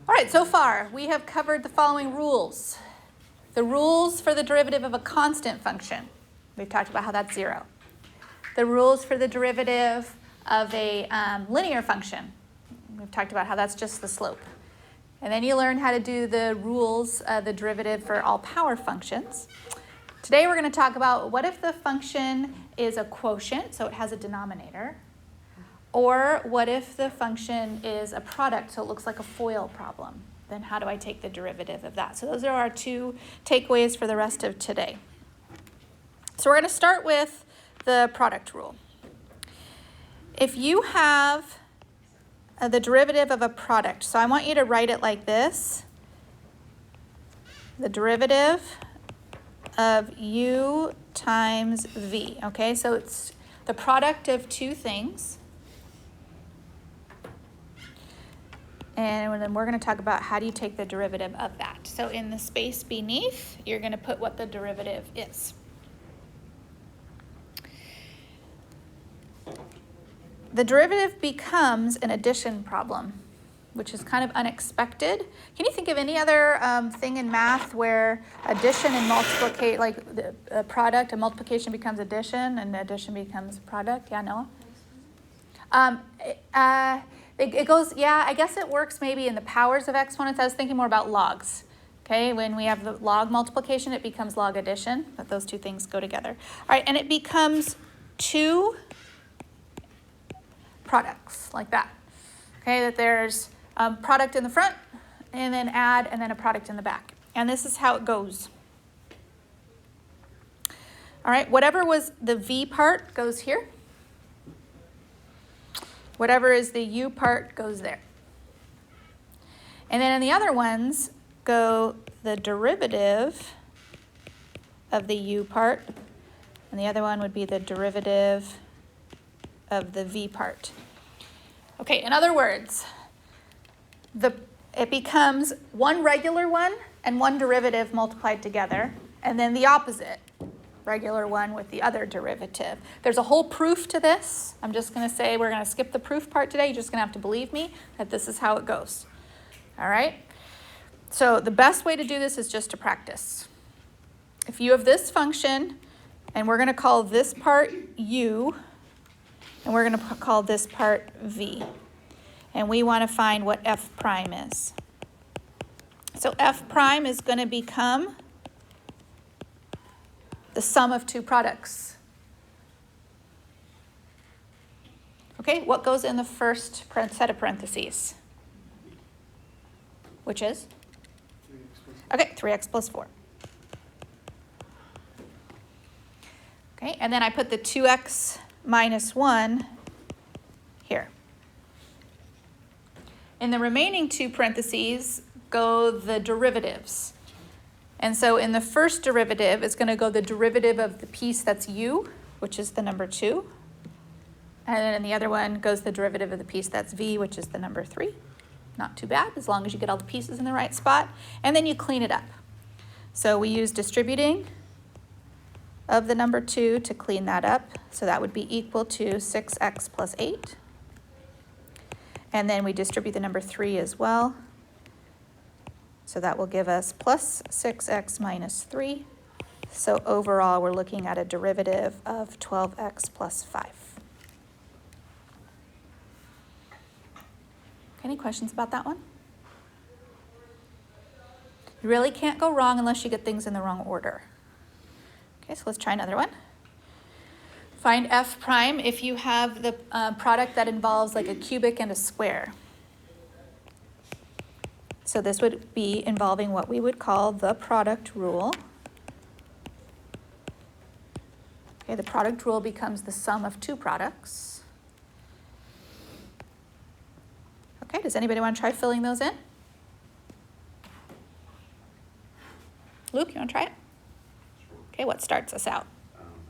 All right, so far we have covered the following rules. The rules for the derivative of a constant function. We've talked about how that's 0. The rules for the derivative of a linear function. We've talked about how that's just the slope. And then you learn how to do the rules, the derivative for all power functions. Today we're going to talk about what if the function is a quotient, so it has a denominator, or what if the function is a product, so it looks like a FOIL problem. Then how do I take the derivative of that? So those are our 2 takeaways for the rest of today. So we're going to start with the product rule. If you have the derivative of a product, so I want you to write it like this. The derivative of u times v, okay? So it's the product of 2 things. And then we're going to talk about how do you take the derivative of that. So in the space beneath, you're going to put what the derivative is. The derivative becomes an addition problem, which is kind of unexpected. Can you think of any other thing in math where addition and multiplication, like a product, and multiplication becomes addition, and addition becomes product? Yeah, Noah? It goes, yeah, I guess it works maybe in the powers of exponents. I was thinking more about logs. Okay, when we have the log multiplication, it becomes log addition, but those 2 things go together. All right, and it becomes 2 products, like that. Okay, that there's a product in the front, and then add, and then a product in the back. And this is how it goes. All right, whatever was the v part goes here. Whatever is the u part goes there. And then in the other ones go the derivative of the u part, and the other one would be the derivative of the v part. Okay, in other words, it becomes 1 regular one and 1 derivative multiplied together, and then the opposite, regular one with the other derivative. There's a whole proof to this. I'm just going to say we're going to skip the proof part today. You're just going to have to believe me that this is how it goes. All right? So the best way to do this is just to practice. If you have this function, and we're going to call this part u, and we're going to call this part v. And we want to find what f prime is. So f prime is going to become the sum of 2 products. Okay, what goes in the first set of parentheses? Which is? 3x. Okay, 3x plus 4. Okay, and then I put the 2x minus 1 here. In the remaining 2 parentheses go the derivatives. And so in the first derivative, it's going to go the derivative of the piece that's u, which is the number 2. And then in the other one goes the derivative of the piece that's v, which is the number 3. Not too bad, as long as you get all the pieces in the right spot. And then you clean it up. So we use distributing of the number 2 to clean that up. So that would be equal to 6x plus 8. And then we distribute the number 3 as well. So that will give us plus 6x minus 3. So overall, we're looking at a derivative of 12x plus 5. Any questions about that one? You really can't go wrong unless you get things in the wrong order. Okay, so let's try another one. Find f prime if you have the product that involves like a cubic and a square. So this would be involving what we would call the product rule. Okay, the product rule becomes the sum of 2 products. Okay, does anybody want to try filling those in? Luke, you want to try it? Okay, what starts us out?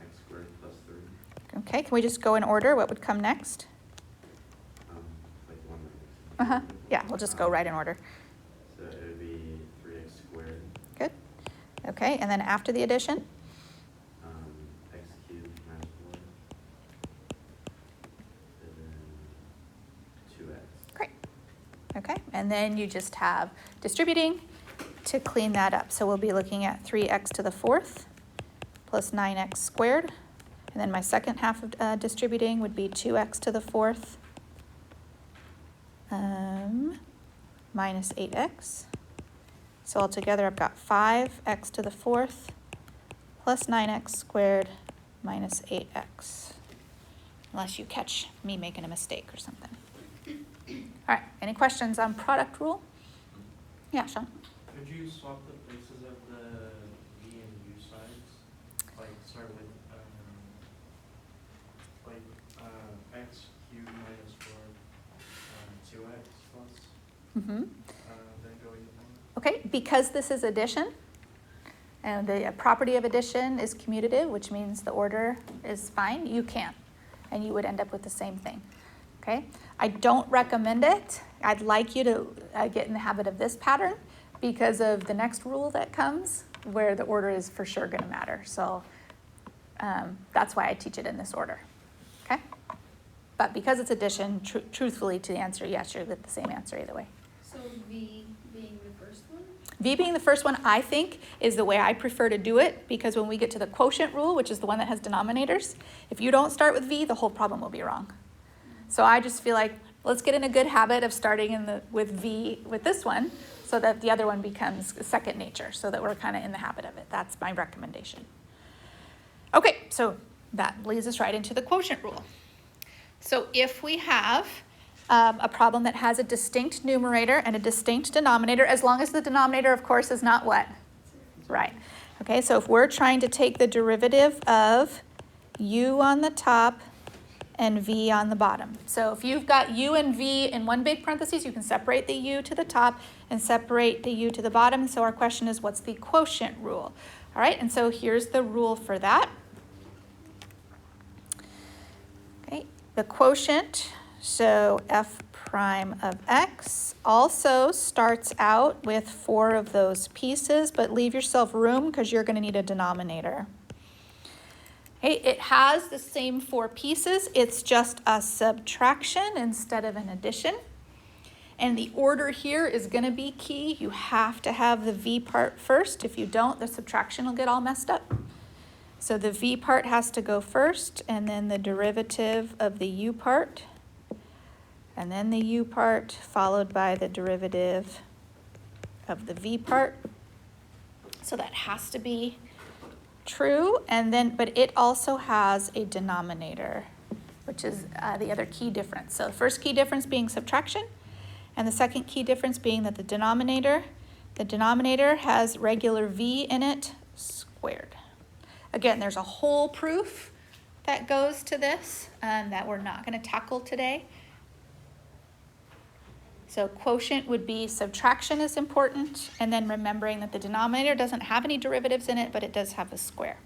X squared plus 3. Okay, can we just go in order? What would come next? Like 1 minus. Yeah, we'll just go right in order. So it would be 3x squared. Good. Okay, and then after the addition? X cubed minus 4. And then 2x. Great. Okay, And then you just have distributing to clean that up. So we'll be looking at 3x to the fourth plus 9x squared. And then my second half of distributing would be 2x to the fourth minus 8x. So altogether I've got 5x to the fourth plus 9x squared minus 8x. Unless you catch me making a mistake or something. All right, any questions on product rule? Yeah, Sean? Could you swap the places of the v and u sides? Like start with x cubed minus 4 2x plus, Mm-hmm. then go either one? Okay, because this is addition, and the property of addition is commutative, which means the order is fine, you can, and you would end up with the same thing. Okay, I don't recommend it. I'd like you to get in the habit of this pattern because of the next rule that comes where the order is for sure going to matter. So that's why I teach it in this order. Okay, but because it's addition, truthfully to the answer, yes, you'll get the same answer either way. So V being the first one? V being the first one, I think, is the way I prefer to do it because when we get to the quotient rule, which is the one that has denominators, if you don't start with V, the whole problem will be wrong. So I just feel like let's get in a good habit of starting with V with this one so that the other one becomes second nature so that we're kind of in the habit of it. That's my recommendation. Okay, so that leads us right into the quotient rule. So if we have a problem that has a distinct numerator and a distinct denominator, as long as the denominator, of course, is not what? Right. Okay, so if we're trying to take the derivative of u on the top and v on the bottom. So if you've got u and v in one big parentheses, you can separate the u to the top and separate the u to the bottom. So our question is, what's the quotient rule? All right, and so here's the rule for that. Okay, the quotient, so f prime of x, also starts out with 4 of those pieces, but leave yourself room because you're going to need a denominator. Okay, it has the same 4 pieces, it's just a subtraction instead of an addition. And the order here is going to be key. You have to have the v part first. If you don't, the subtraction will get all messed up. So the v part has to go first, and then the derivative of the u part, and then the u part, followed by the derivative of the v part. So that has to be true, and then, but it also has a denominator, which is the other key difference. So the first key difference being subtraction, and the second key difference being that the denominator has regular v in it squared. Again, there's a whole proof that goes to this that we're not going to tackle today. So quotient would be subtraction is important, and then remembering that the denominator doesn't have any derivatives in it, but it does have a square.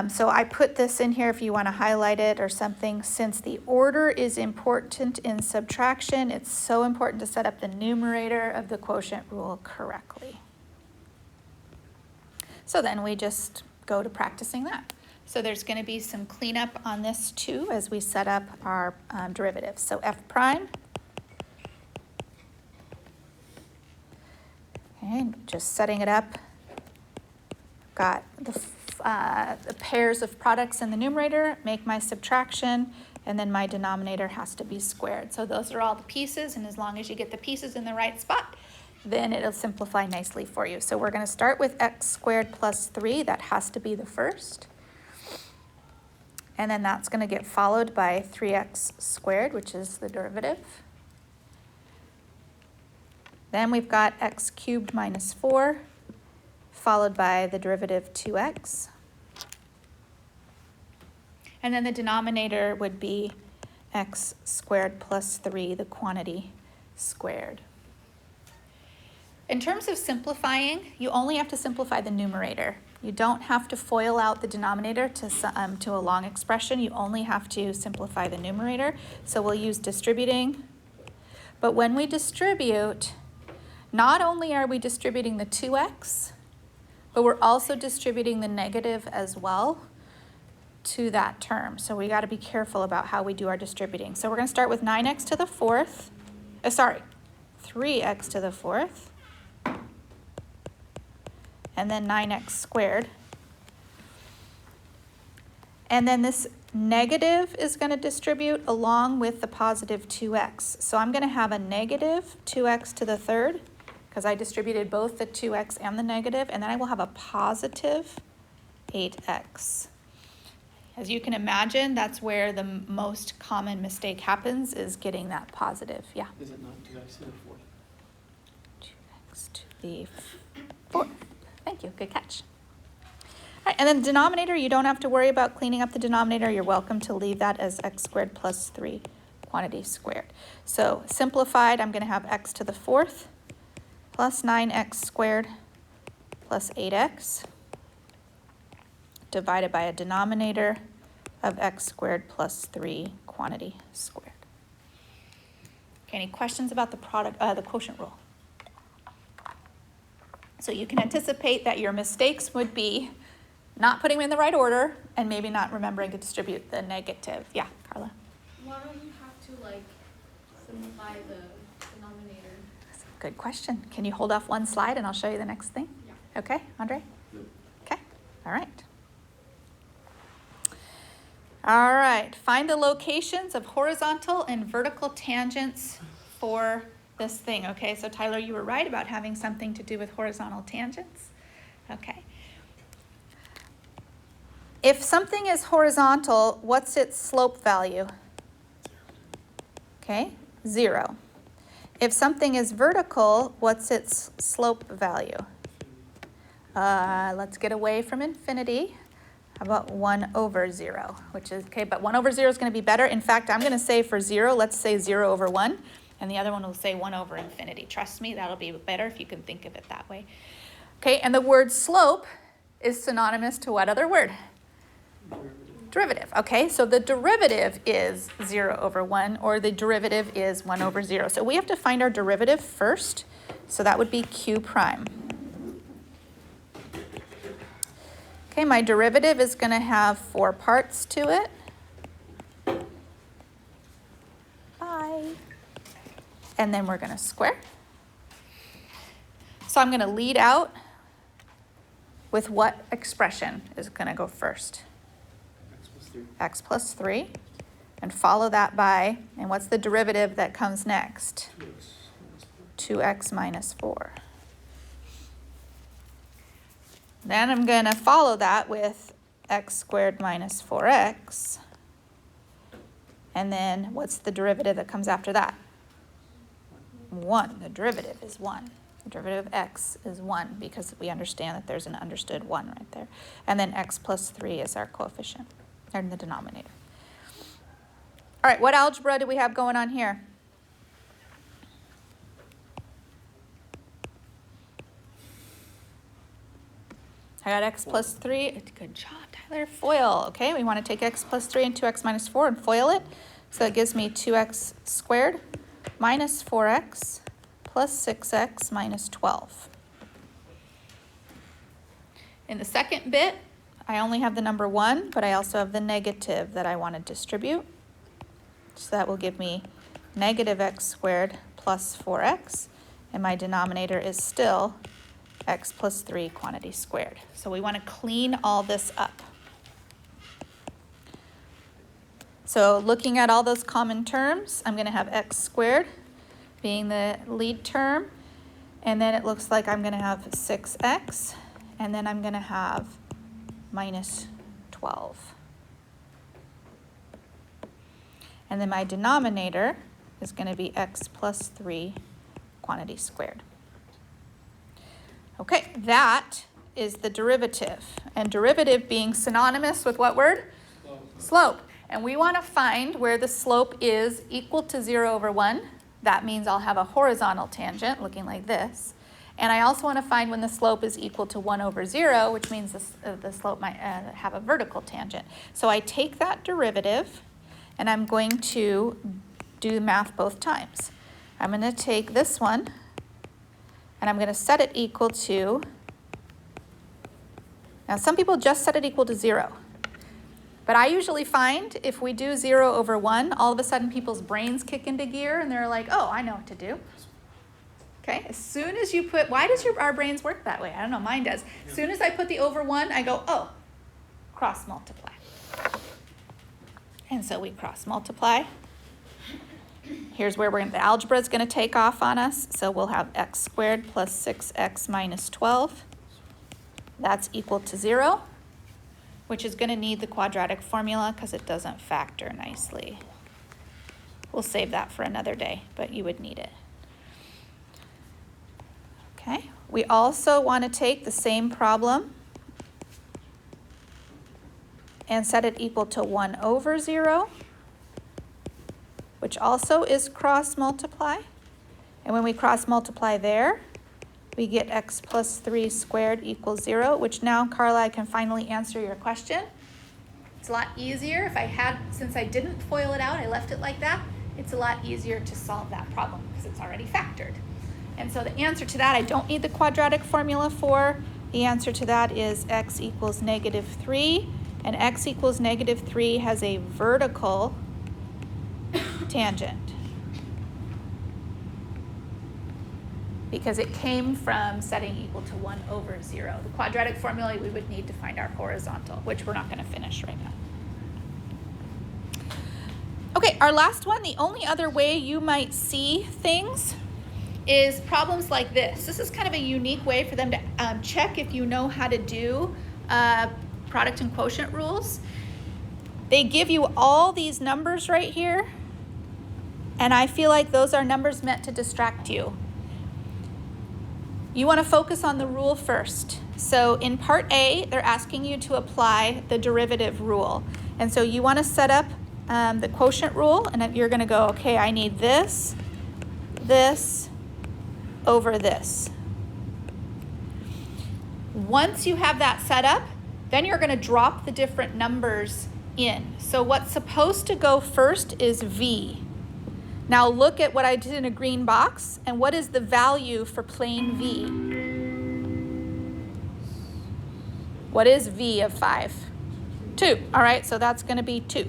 So I put this in here if you want to highlight it or something. Since the order is important in subtraction, it's so important to set up the numerator of the quotient rule correctly. So then we just go to practicing that. So there's going to be some cleanup on this too as we set up our derivatives. So f prime, okay, just setting it up. Got the pairs of products in the numerator, make my subtraction, and then my denominator has to be squared. So those are all the pieces, and as long as you get the pieces in the right spot, then it'll simplify nicely for you. So we're going to start with x squared plus 3. That has to be the first. And then that's going to get followed by 3x squared, which is the derivative. Then we've got x cubed minus 4, followed by the derivative 2x. And then the denominator would be x squared plus 3, the quantity squared. In terms of simplifying, you only have to simplify the numerator. You don't have to FOIL out the denominator to a long expression. You only have to simplify the numerator. So we'll use distributing. But when we distribute, not only are we distributing the 2x, but we're also distributing the negative as well. to that term. So we got to be careful about how we do our distributing. So we're going to start with 9x to the 4th. 3x to the 4th. And then 9x squared. And then this negative is going to distribute along with the positive 2x. So I'm going to have a negative 2x to the 3rd because I distributed both the 2x and the negative, and then I will have a positive 8x. As you can imagine, that's where the most common mistake happens, is getting that positive. Yeah? Is it not 2x to the 4th? 2x to the 4th. Thank you. Good catch. All right, and then denominator, you don't have to worry about cleaning up the denominator. You're welcome to leave that as x squared plus 3 quantity squared. So simplified, I'm going to have x to the 4th plus 9x squared plus 8x divided by a denominator of x squared plus 3 quantity squared. Okay, any questions about the the quotient rule? So you can anticipate that your mistakes would be not putting them in the right order and maybe not remembering to distribute the negative. Yeah, Carla? Why don't you have to like simplify the denominator? That's a good question. Can you hold off one slide and I'll show you the next thing? Yeah. Okay, Andre? Nope. Okay, all right. All right, find the locations of horizontal and vertical tangents for this thing. Okay, so Tyler, you were right about having something to do with horizontal tangents. Okay. If something is horizontal, what's its slope value? Okay, 0. If something is vertical, what's its slope value? Let's get away from infinity. How about 1 over 0, which is, okay, but 1 over 0 is going to be better. In fact, I'm going to say for 0, let's say 0 over 1, and the other one will say 1 over infinity. Trust me, that'll be better if you can think of it that way. Okay, and the word slope is synonymous to what other word? Derivative. Okay, so the derivative is 0 over 1, or the derivative is 1 over 0. So we have to find our derivative first. So that would be q prime. Okay, my derivative is going to have 4 parts to it. Bye. And then we're going to square. So I'm going to lead out with what expression is going to go first? X plus 3, and follow that by, and what's the derivative that comes next? 2x minus 4. Then I'm going to follow that with x squared minus 4x, and then what's the derivative that comes after that? 1. The derivative is 1. The derivative of x is 1 because we understand that there's an understood 1 right there. And then x plus 3 is our coefficient. In the denominator. All right, what algebra do we have going on here? I got x plus 3. Good job, Tyler. FOIL. Okay, we want to take x plus 3 and 2x minus 4 and FOIL it. So that gives me 2x squared minus 4x plus 6x minus 12. In the second bit, I only have the number 1, but I also have the negative that I want to distribute. So that will give me negative x squared plus 4x, and my denominator is still x plus 3 quantity squared. So we want to clean all this up. So looking at all those common terms, I'm going to have x squared being the lead term, and then it looks like I'm going to have 6x, and then I'm going to have minus 12. And then my denominator is going to be x plus 3 quantity squared. Okay, that is the derivative. And derivative being synonymous with what word? Slope. And we want to find where the slope is equal to 0 over 1. That means I'll have a horizontal tangent looking like this. And I also want to find when the slope is equal to 1 over 0, which means the slope might have a vertical tangent. So I take that derivative, and I'm going to do the math both times. I'm going to take this one, and I'm going to set it equal to, now some people just set it equal to 0. But I usually find if we do 0 over 1, all of a sudden people's brains kick into gear and they're like, oh, I know what to do. Okay, as soon as you put, why does our brains work that way? I don't know, mine does. As soon as I put the over 1, I go, oh, cross multiply. And so we cross multiply. Here's where the algebra is going to take off on us. So we'll have x squared plus 6x minus 12. That's equal to 0, which is going to need the quadratic formula because it doesn't factor nicely. We'll save that for another day, but you would need it. Okay, we also want to take the same problem and set it equal to 1 over 0, which also is cross multiply. And when we cross multiply there, we get x plus 3 squared equals 0, which now, Carla, I can finally answer your question. It's a lot easier if I had, since I didn't FOIL it out, I left it like that, it's a lot easier to solve that problem because it's already factored. And so the answer to that, I don't need the quadratic formula for. The answer to that is x equals negative 3, and x equals negative 3 has a vertical tangent because it came from setting equal to 1 over 0. The quadratic formula we would need to find our horizontal, which we're not going to finish right now. Okay, our last one, the only other way you might see things is problems like this. This is kind of a unique way for them to check if you know how to do product and quotient rules. They give you all these numbers right here, and I feel like those are numbers meant to distract you. You want to focus on the rule first. So in part A, they're asking you to apply the derivative rule. And so you want to set up the quotient rule, and you're going to go, okay, I need this, this, over this. Once you have that set up, then you're going to drop the different numbers in. So what's supposed to go first is V. Now look at what I did in a green box, and what is the value for plain V? What is V of 5? 2. All right, so that's going to be 2.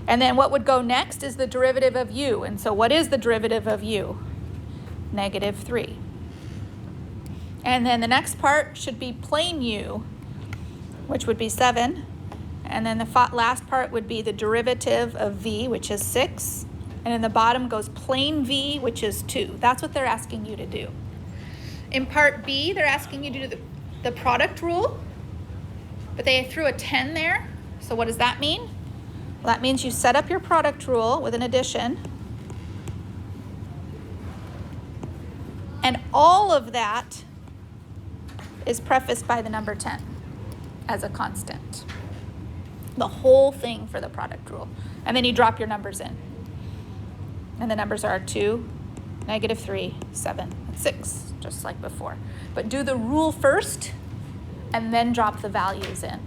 And then what would go next is the derivative of U. And so what is the derivative of U? Negative 3. And then the next part should be plain U, which would be 7. And then the last part would be the derivative of V, which is 6. And in the bottom goes plain V, which is 2. That's what they're asking you to do. In part B, they're asking you to do the product rule, but they threw a 10 there. So what does that mean? Well, that means you set up your product rule with an addition, and all of that is prefaced by the number 10 as a constant. The whole thing for the product rule. And then you drop your numbers in. And the numbers are 2, negative 3, 7, and 6, just like before. But do the rule first, and then drop the values in.